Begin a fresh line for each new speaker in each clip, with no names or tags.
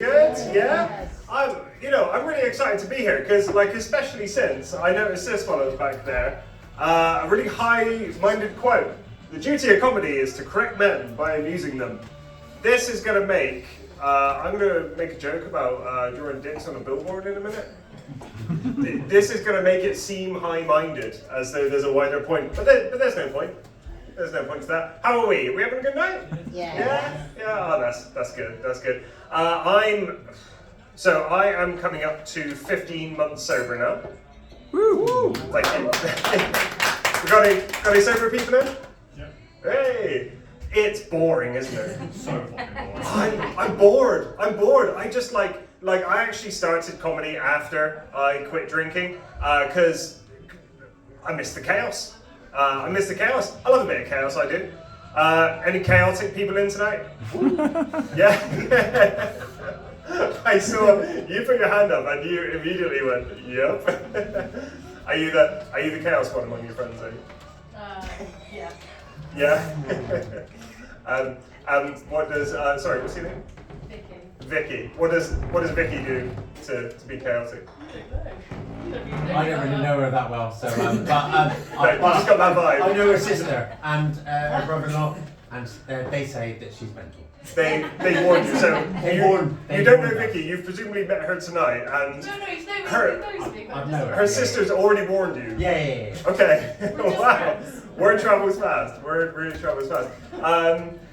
Good, yeah. I'm really excited to be here because, especially since I noticed this one at the back there, a really high-minded quote. The duty of comedy is to correct men by amusing them. This is going to make, I'm going to make a joke about drawing dicks on a billboard in a minute. This is going to make it seem high-minded, as though there's a wider point, but there's no point. There's no point to that. How are we? Are we having a good night?
Yeah.
Yeah. Oh, that's good. That's good. I am coming up to 15 months sober now. Woo! Thank you. We got any sober people in?
Yeah.
Hey, it's boring, isn't it?
So fucking boring.
I'm bored. I'm bored. I just I actually started comedy after I quit drinking because I miss the chaos. I miss the chaos. I love a bit of chaos, I do. Any chaotic people in tonight? Yeah? I saw you put your hand up and you immediately went, yep. Are you the chaos one among your friends, are you?
Yeah.
Yeah? What does, sorry, what's your name?
Vicky.
Vicky. What does Vicky do to be chaotic?
I don't really know her that well, so
You just got that vibe.
I know her sister and her brother-in-law, and they say that she's mental.
They warned you, so
They
you
warned
don't know
us.
Vicky. You've presumably met her tonight, and
No, he's no
Her-
one knows me.
I've known
her sister's already warned you.
Yeah.
Okay.
We're just
Wow.
friends.
Word travels fast. Word really travels fast.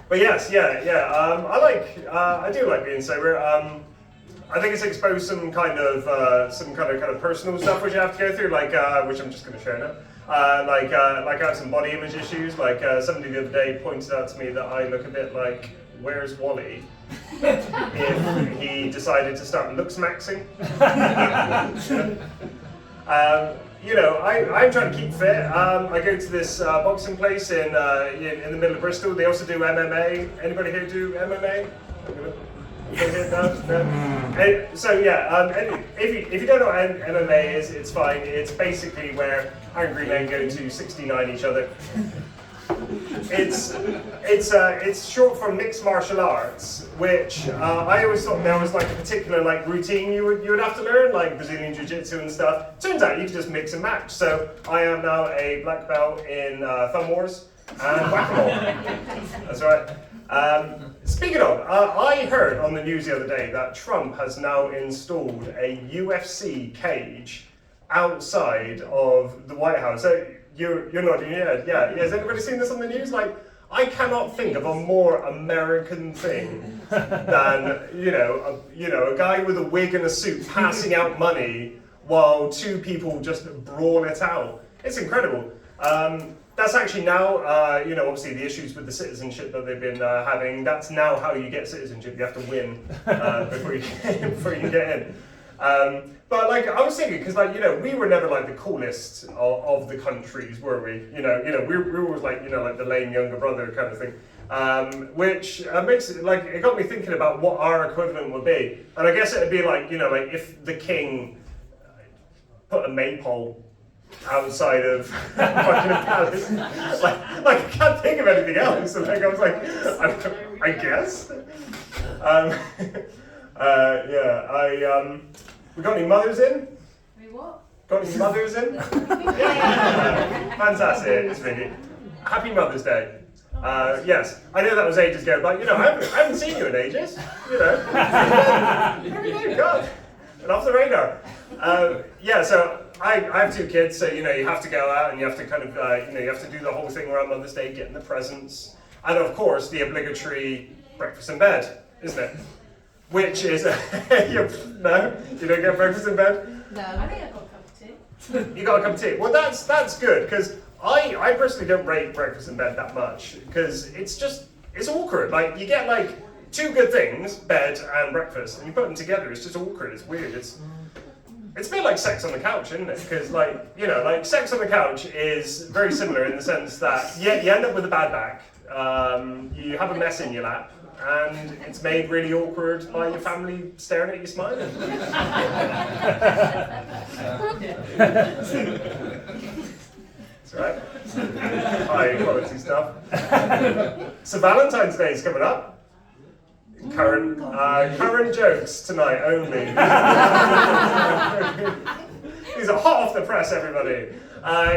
But yes, yeah. I do like being sober. I think it's exposed some kind of personal stuff which I have to go through, which I'm just going to share now. I have some body image issues. Somebody the other day pointed out to me that I look a bit like Where's Wally if he decided to start looks maxing. I'm trying to keep fit. I go to this boxing place in the middle of Bristol. They also do MMA. Anybody here do MMA? Anybody here does? No? If you don't know what MMA is, it's fine. It's basically where angry men go to 69 each other. It's short for mixed martial arts, which I always thought there was a particular routine you would have to learn, like Brazilian Jiu-Jitsu and stuff. Turns out you can just mix and match. So I am now a black belt in Thumb Wars and Whack-A-Mole. That's right. Speaking of, I heard on the news the other day that Trump has now installed a UFC cage outside of the White House. So you're nodding your head. Yeah. Has anybody seen this on the news? I cannot think of a more American thing than a guy with a wig and a suit passing out money while two people just brawl it out. It's incredible. That's actually now, obviously the issues with the citizenship that they've been having. That's now how you get citizenship. You have to win before you get in. But I was thinking, because we were never the coolest of the countries, were we? We were always the lame younger brother kind of thing. Which makes it it got me thinking about what our equivalent would be. And I guess it'd be if the king put a maypole outside of Buckingham Palace. I can't think of anything else. And I was I guess. We got any mothers in?
We what?
Got any mothers in? Fantastic, it's really. Happy Mother's Day. Yes, I know that was ages ago, but I haven't seen you in ages. Where have you been? God, and off the radar. So I have two kids, so you have to go out and you have to you have to do the whole thing around Mother's Day, getting the presents, and of course the obligatory breakfast in bed, isn't it? Which is no, you don't get breakfast in bed.
No, I think I got a cup of tea.
You got a cup of tea. Well, that's good because I personally don't rate breakfast in bed that much because it's awkward. You get two good things, bed and breakfast, and you put them together. It's just awkward. It's weird. It's a bit like sex on the couch, isn't it? Because sex on the couch is very similar in the sense that you end up with a bad back. You have a mess in your lap. And it's made really awkward by your family staring at you smiling. That's right. High quality stuff. So Valentine's Day is coming up. Current jokes tonight only. These are hot off the press, everybody.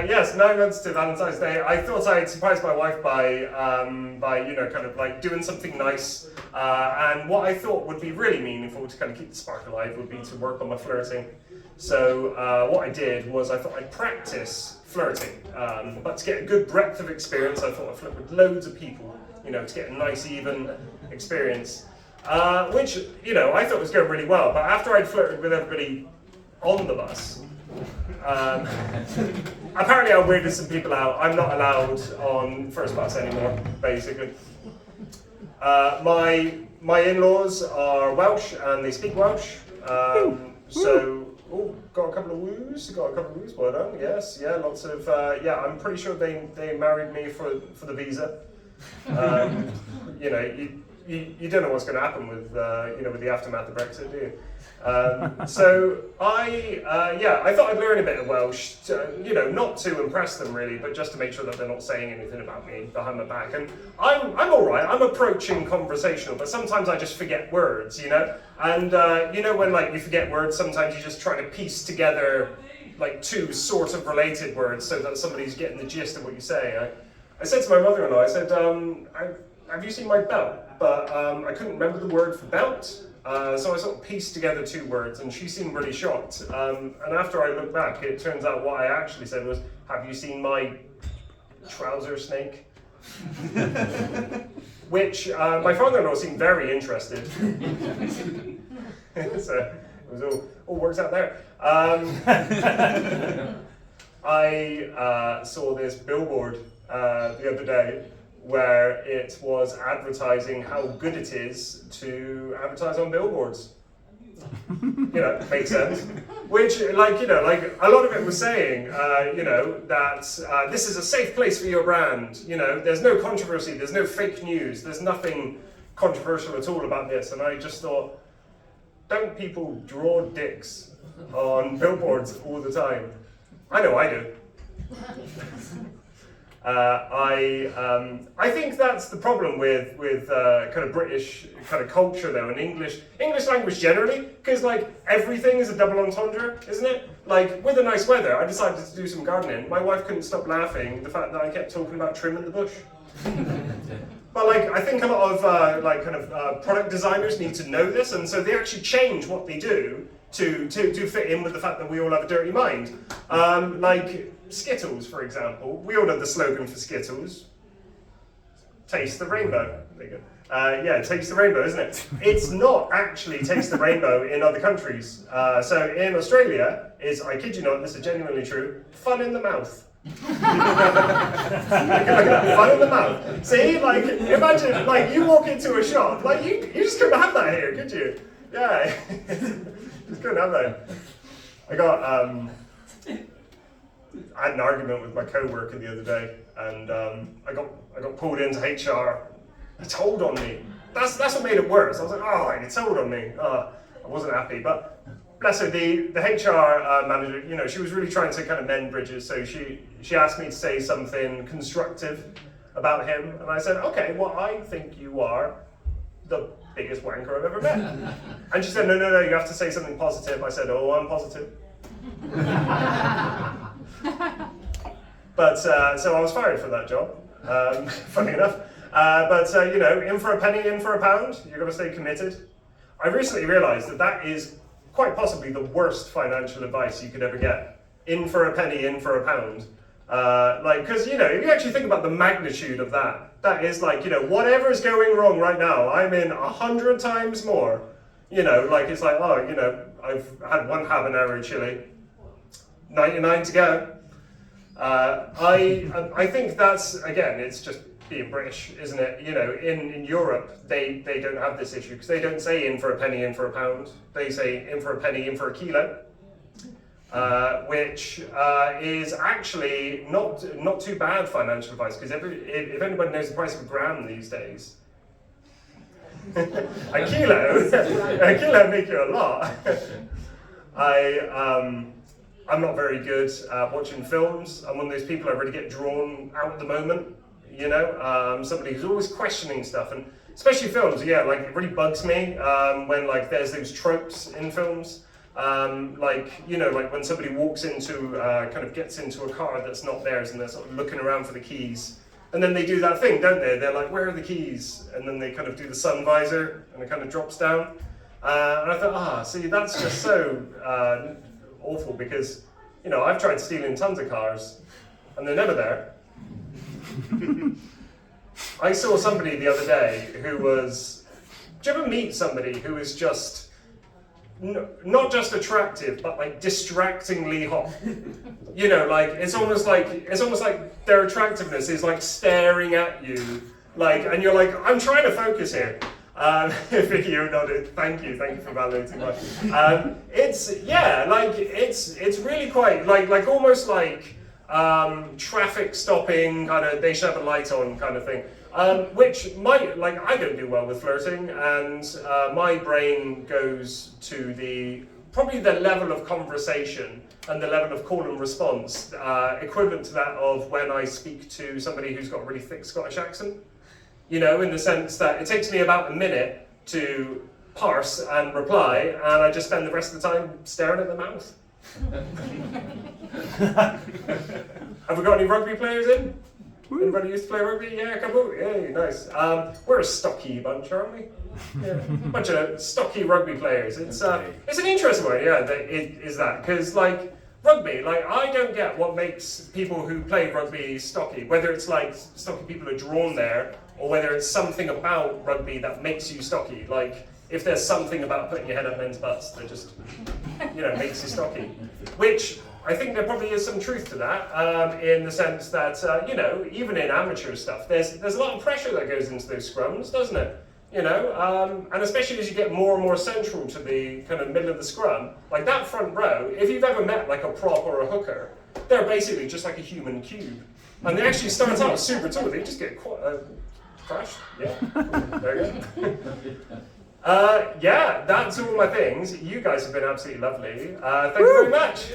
Yes, 9 months to Valentine's Day. I thought I'd surprise my wife by kind of like doing something nice. And what I thought would be really meaningful to kind of keep the spark alive would be to work on my flirting. So what I did was I thought I'd practice flirting, but to get a good breadth of experience, I thought I'd flirt with loads of people, to get a nice even experience, which I thought was going really well. But after I'd flirted with everybody on the bus, apparently I weirded some people out. I'm not allowed on first class anymore, basically. My in-laws are Welsh and they speak Welsh, so. Oh, got a couple of woos. Well done. Yes, yeah, lots of. I'm pretty sure they married me for the visa. You don't know what's going to happen with with the aftermath of Brexit, do you? So I thought I'd learn a bit of Welsh, not to impress them really, but just to make sure that they're not saying anything about me behind my back. And I'm all right. I'm approaching conversational, but sometimes I just forget words, And when like you forget words, sometimes you just try to piece together like two sort of related words so that somebody's getting the gist of what you say. I said to my mother-in-law, I said, have you seen my belt? But I couldn't remember the word for belt. So I sort of pieced together two words, and she seemed really shocked. And after I looked back, it turns out what I actually said was, have you seen my trouser snake? Which my father-in-law seemed very interested. So it was all works out there. I saw this billboard the other day where it was advertising how good it is to advertise on billboards. Makes sense. Which, like a lot of it was saying, that this is a safe place for your brand. There's no controversy, there's no fake news, there's nothing controversial at all about this. And I just thought, don't people draw dicks on billboards all the time? I know I do. I think that's the problem with kind of British kind of culture though, and English language generally, because like everything is a double entendre, isn't it? Like with the nice weather, I decided to do some gardening. My wife couldn't stop laughing at the fact that I kept talking about trimming the bush. But like I think a lot of product designers need to know this, and so they actually change what they do to fit in with the fact that we all have a dirty mind. Like Skittles, for example. We all know the slogan for Skittles. Taste the rainbow. There you go. Taste the rainbow, isn't it? It's not actually taste the rainbow in other countries. So in Australia, I kid you not, this is genuinely true, fun in the mouth. Fun in the mouth. See, like, imagine, like, you walk into a shop, like, you just couldn't have that here, could you? Yeah, just couldn't have that. I had an argument with my co-worker the other day, and I got pulled into HR. He told on me. That's what made it worse. I was like, oh, he told on me. I wasn't happy, but bless her, the HR manager, she was really trying to kind of mend bridges. So she asked me to say something constructive about him, and I said, okay, well, I think you are the biggest wanker I've ever met. And she said, no, you have to say something positive. I said, oh, I'm positive. But so I was fired for that job, funny enough. In for a penny, in for a pound, you're going to stay committed. I recently realized that is quite possibly the worst financial advice you could ever get. In for a penny, in for a pound. Because, if you actually think about the magnitude of that is like, whatever's going wrong right now, I'm in 100 times more. It's like, I've had one habanero chili, 99 to go. I think that's, again, it's just being British, isn't it? In Europe, they don't have this issue because they don't say in for a penny, in for a pound. They say in for a penny, in for a kilo, which is actually not too bad financial advice because if anybody knows the price of a gram these days, a kilo make you a lot. I'm not very good at watching films. I'm one of those people I really get drawn out at the moment. Somebody who's always questioning stuff. And especially films. Yeah, like it really bugs me when like there's those tropes in films. Like, you know, like when somebody walks into, kind of gets into a car that's not theirs and they're sort of looking around for the keys. And then they do that thing, don't they? They're like, where are the keys? And then they kind of do the sun visor and it kind of drops down. And I thought, see, that's just so awful because, you know, I've tried stealing tons of cars and they're never there. I saw somebody the other day who was, do you ever meet somebody who is just, not just attractive, but like distractingly hot? You know, like it's almost like their attractiveness is like staring at you, like, and you're like, I'm trying to focus here. Vicky, you nodded. Thank you for validating that. It's really quite like almost like traffic stopping kind of. They should have a light on kind of thing. Which might, like, I don't do well with flirting, and my brain goes to probably the level of conversation and the level of call and response, equivalent to that of when I speak to somebody who's got a really thick Scottish accent. You know, in the sense that it takes me about a minute to parse and reply, and I just spend the rest of the time staring at the mouth. Have we got any rugby players in? Anybody used to play rugby? Yeah, a couple? Yeah, nice. We're a stocky bunch, aren't we? Yeah, a bunch of stocky rugby players. It's an interesting one, yeah, because like rugby, like I don't get what makes people who play rugby stocky, whether it's like stocky people are drawn there, or whether it's something about rugby that makes you stocky. Like if there's something about putting your head up men's butts that just, you know, makes you stocky. Which I think there probably is some truth to that, in the sense that, you know, even in amateur stuff, there's a lot of pressure that goes into those scrums, doesn't it? You know, and especially as you get more and more central to the kind of middle of the scrum, like that front row, if you've ever met like a prop or a hooker, they're basically just like a human cube. And they actually start out super tall, they just get crashed. Yeah, there you go. Yeah, that's all my things. You guys have been absolutely lovely. Thank you very much.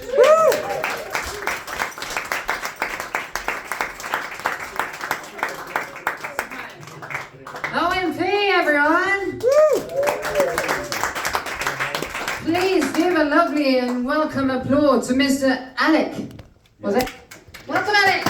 Owen P, everyone. Please give a lovely and welcome applause to Mr. Alec. Was it? Welcome, Alec.